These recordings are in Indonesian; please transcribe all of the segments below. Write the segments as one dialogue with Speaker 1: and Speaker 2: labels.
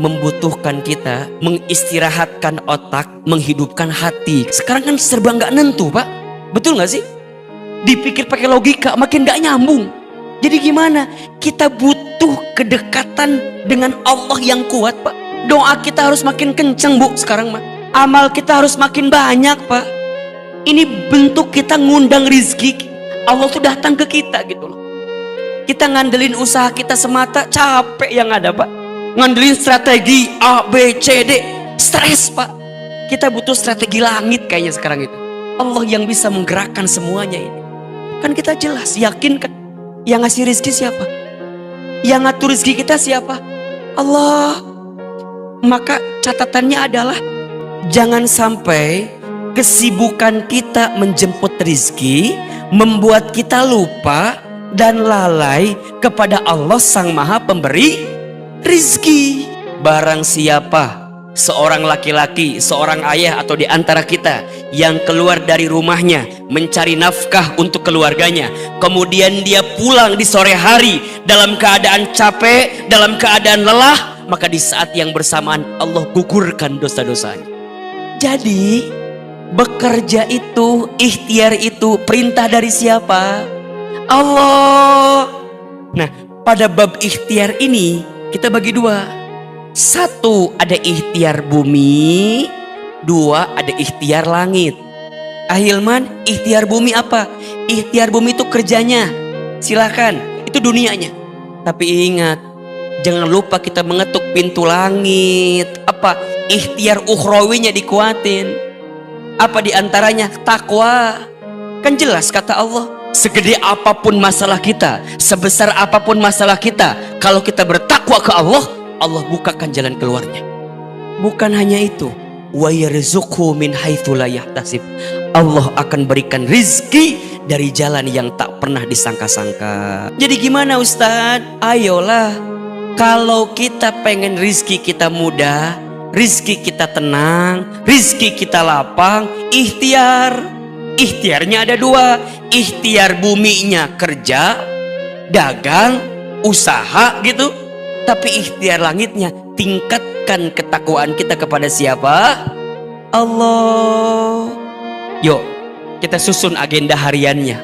Speaker 1: membutuhkan kita, mengistirahatkan otak, menghidupkan hati. Sekarang kan serba nggak nentu, Pak. Betul nggak sih? Dipikir pakai logika makin nggak nyambung. Jadi gimana? Kita butuh kedekatan dengan Allah yang kuat, Pak. Doa kita harus makin kenceng, Bu, sekarang, Pak. Amal kita harus makin banyak, Pak. Ini bentuk kita ngundang rizki. Allah tuh datang ke kita gitu loh. Kita ngandelin usaha kita semata, capek yang ada, Pak. Ngandelin strategi A, B, C, D, stres, Pak. Kita butuh strategi langit kayaknya sekarang itu. Allah yang bisa menggerakkan semuanya ini. Kan kita jelas, yakin kan? Yang ngasih rizki siapa? Yang ngatur rizki kita siapa? Allah. Maka catatannya adalah jangan sampai kesibukan kita menjemput rizki membuat kita lupa dan lalai kepada Allah Sang Maha Pemberi rizki. Barang siapa seorang laki-laki, seorang ayah atau di antara kita yang keluar dari rumahnya mencari nafkah untuk keluarganya, kemudian dia pulang di sore hari dalam keadaan capek, dalam keadaan lelah, maka di saat yang bersamaan Allah gugurkan dosa-dosanya. Jadi bekerja itu, ikhtiar itu perintah dari siapa? Allah. Nah, pada bab ikhtiar ini kita bagi dua. Satu, ada ikhtiar bumi. Dua, ada ikhtiar langit. Ahilman, ikhtiar bumi apa? Ikhtiar bumi itu kerjanya, silakan, itu dunianya. Tapi ingat, jangan lupa kita mengetuk pintu langit. Apa? Ikhtiar ukhrawinya dikuatin. Apa diantaranya? Takwa. Kan jelas kata Allah, segede apapun masalah kita, sebesar apapun masalah kita, kalau kita bertakwa ke Allah, Allah bukakan jalan keluarnya. Bukan hanya itu, wa yarzuqhu min haitsu la yahtasib. Allah akan berikan rizki dari jalan yang tak pernah disangka-sangka. Jadi gimana Ustadz? Ayolah, kalau kita pengen rizki kita mudah, rizki kita tenang, rizki kita lapang, ikhtiar. Ikhtiarnya ada dua. Ikhtiar buminya kerja, dagang, usaha gitu. Tapi ikhtiar langitnya tingkatkan ketakwaan kita kepada siapa? Allah. Yuk kita susun agenda hariannya.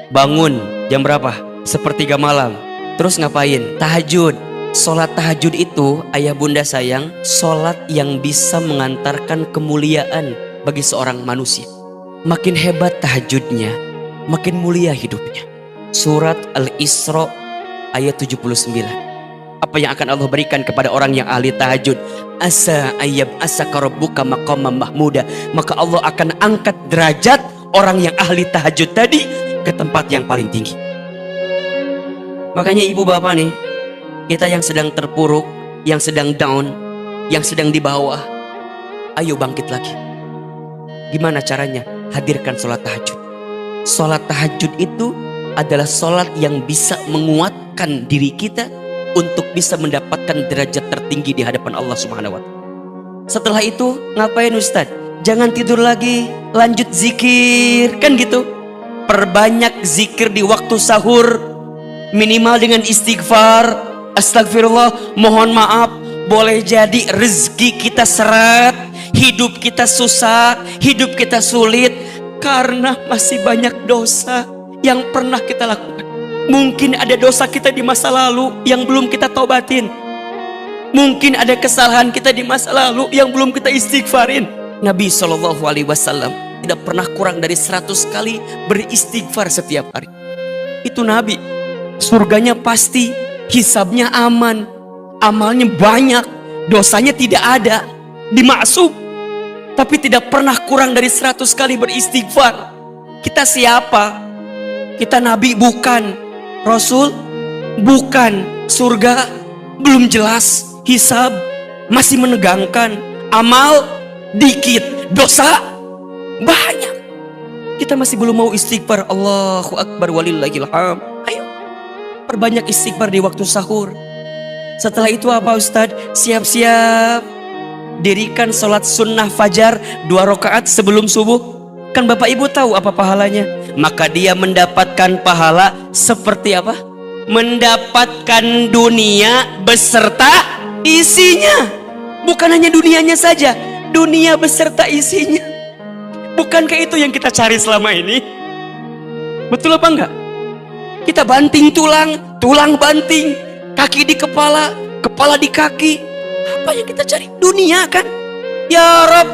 Speaker 1: Bangun jam berapa? 1:30 malam. Terus ngapain? Tahajud. Sholat tahajud itu, ayah bunda sayang, sholat yang bisa mengantarkan kemuliaan bagi seorang manusia. Makin hebat tahajudnya, makin mulia hidupnya. Surat Al-Isra ayat 79. Apa yang akan Allah berikan kepada orang yang ahli tahajud? Asa ayyab asaka rabbuka maqaman mahmuda. Maka Allah akan angkat derajat orang yang ahli tahajud tadi ke tempat yang paling tinggi. Makanya ibu bapak nih, kita yang sedang terpuruk, yang sedang down, yang sedang di bawah, ayo bangkit lagi. Gimana caranya? Hadirkan sholat tahajud. Sholat tahajud itu adalah sholat yang bisa menguatkan diri kita untuk bisa mendapatkan derajat tertinggi di hadapan Allah Subhanahu wa Ta'ala. Setelah itu ngapain Ustadz? Jangan tidur lagi, lanjut zikir, kan gitu. Perbanyak zikir di waktu sahur, minimal dengan istighfar, astagfirullah, mohon maaf. Boleh jadi rezeki kita seret, hidup kita susah, hidup kita sulit karena masih banyak dosa yang pernah kita lakukan. Mungkin ada dosa kita di masa lalu yang belum kita taubatin. Mungkin ada kesalahan kita di masa lalu yang belum kita istighfarin. Nabi SAW tidak pernah kurang dari 100 kali beristighfar setiap hari. Itu Nabi. Surganya pasti, hisabnya aman, amalnya banyak, dosanya tidak ada, dimaksum. Tapi tidak pernah kurang dari 100 kali beristighfar. Kita siapa? Kita Nabi bukan, Rasul bukan, surga belum jelas, hisab masih menegangkan, amal dikit, dosa banyak. Kita masih belum mau istighfar. Allahu Akbar walillahil hamd. Ayo perbanyak istighfar di waktu sahur. Setelah itu apa Ustadz? Siap-siap dirikan sholat sunnah fajar 2 rakaat sebelum subuh. Kan Bapak Ibu tahu apa pahalanya? Maka dia mendapatkan pahala seperti apa? Mendapatkan dunia beserta Isinya, bukan hanya dunianya saja, dunia beserta isinya. Bukankah itu yang kita cari selama ini? Betul apa enggak? Kita banting tulang, tulang banting, kaki di kepala, kepala di kaki. Apa yang kita cari? Dunia kan? Ya Rob,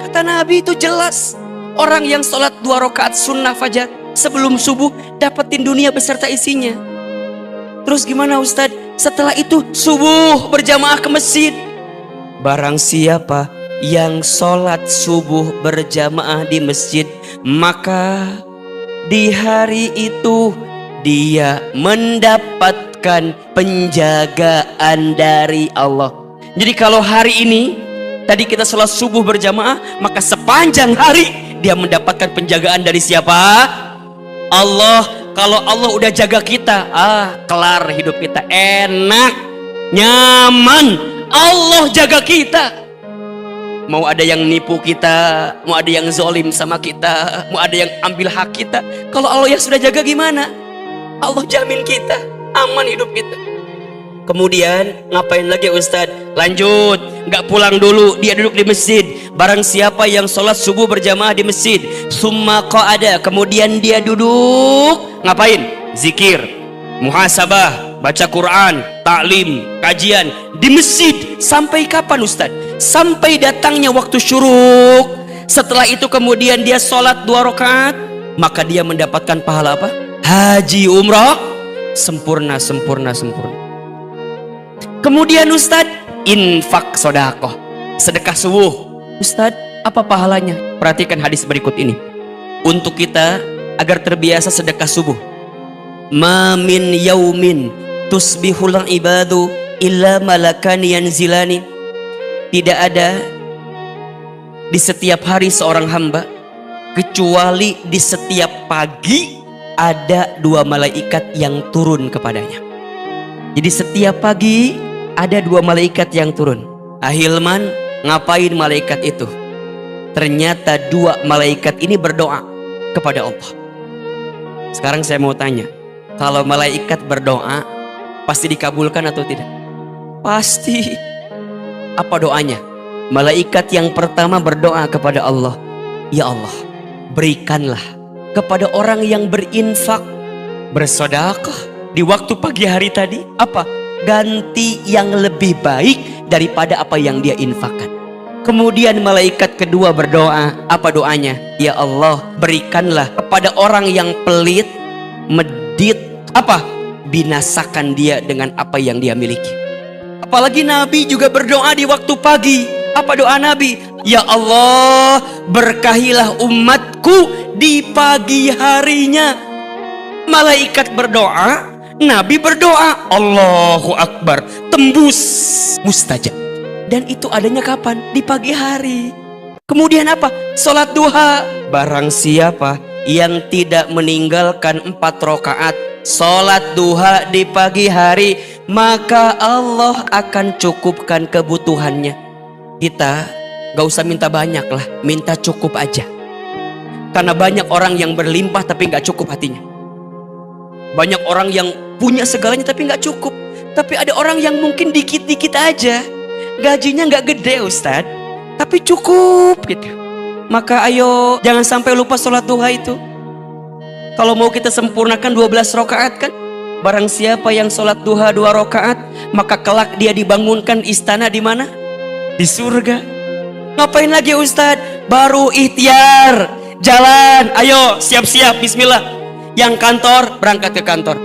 Speaker 1: kata Nabi itu jelas. Orang yang sholat 2 rakaat sunnah fajar sebelum subuh dapetin dunia beserta isinya. Terus gimana Ustadz? Setelah itu subuh berjamaah ke masjid. Barang siapa yang sholat subuh berjamaah di masjid, maka di hari itu dia mendapatkan penjagaan dari Allah. Jadi kalau hari ini tadi kita sholat subuh berjamaah, maka sepanjang hari dia mendapatkan penjagaan dari siapa? Allah. Kalau Allah udah jaga kita, kelar hidup kita, enak, nyaman. Allah jaga kita. Mau ada yang nipu kita, mau ada yang zolim sama kita, mau ada yang ambil hak kita, kalau Allah yang sudah jaga gimana? Allah jamin kita, aman hidup kita. Kemudian ngapain lagi Ustadz? Lanjut, nggak pulang dulu, dia duduk di masjid. Barang siapa yang sholat subuh berjamaah di masjid, summa qa'ada, kemudian dia duduk, ngapain? Zikir, muhasabah, baca Quran, taklim, kajian di masjid. Sampai kapan Ustadz? Sampai datangnya waktu syuruk. Setelah itu kemudian dia sholat 2 rakaat, maka dia mendapatkan pahala apa? Haji umrah sempurna. Kemudian Ustadz, infak sodakoh, sedekah subuh. Ustadz, apa pahalanya? Perhatikan hadis berikut ini untuk kita agar terbiasa sedekah subuh. Ma min yaumin tusbihul ibadu illa malakani yanzilani. Tidak ada di setiap hari seorang hamba kecuali di setiap pagi ada 2 malaikat yang turun kepadanya. Jadi setiap pagi ada 2 malaikat yang turun. Ahilman, ngapain malaikat itu? Ternyata 2 malaikat ini berdoa kepada Allah. Sekarang saya mau tanya, kalau malaikat berdoa pasti dikabulkan atau tidak? Pasti. Apa doanya? Malaikat yang pertama berdoa kepada Allah, ya Allah, berikanlah kepada orang yang berinfak, bersedekah di waktu pagi hari tadi, apa? Ganti yang lebih baik daripada apa yang dia infakkan. Kemudian malaikat kedua berdoa, apa doanya? Ya Allah, berikanlah kepada orang yang pelit, medit, apa? Binasakan dia dengan apa yang dia miliki. Apalagi Nabi juga berdoa di waktu pagi. Apa doa Nabi? Ya Allah, berkahilah umatku di pagi harinya. Malaikat berdoa, Nabi berdoa, Allahu Akbar, tembus mustajab. Dan itu adanya kapan? Di pagi hari. Kemudian apa? Sholat duha. Barang siapa yang tidak meninggalkan 4 rakaat sholat duha di pagi hari, maka Allah akan cukupkan kebutuhannya. Kita gak usah minta banyak lah, minta cukup aja. Karena banyak orang yang berlimpah tapi gak cukup hatinya. Banyak orang yang punya segalanya tapi gak cukup. Tapi ada orang yang mungkin dikit-dikit aja, gajinya gak gede Ustadz, tapi cukup gitu. Maka ayo jangan sampai lupa sholat duha itu. Kalau mau kita sempurnakan 12 rakaat kan, barang siapa yang sholat duha 2 rakaat, maka kelak dia dibangunkan istana di mana? Di surga. Ngapain lagi Ustadz? Baru ikhtiar, jalan, ayo siap-siap, bismillah. Yang kantor berangkat ke kantor,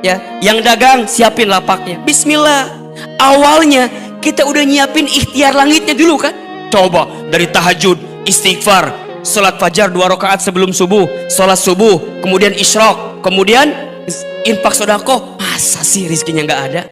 Speaker 1: ya. Yang dagang siapin lapaknya, bismillah. Awalnya kita udah nyiapin ikhtiar langitnya dulu kan. Coba dari tahajud, istighfar, sholat fajar 2 rakaat sebelum subuh, sholat subuh, kemudian isyraq, kemudian infak sedekah. Masa sih rizkinya nggak ada?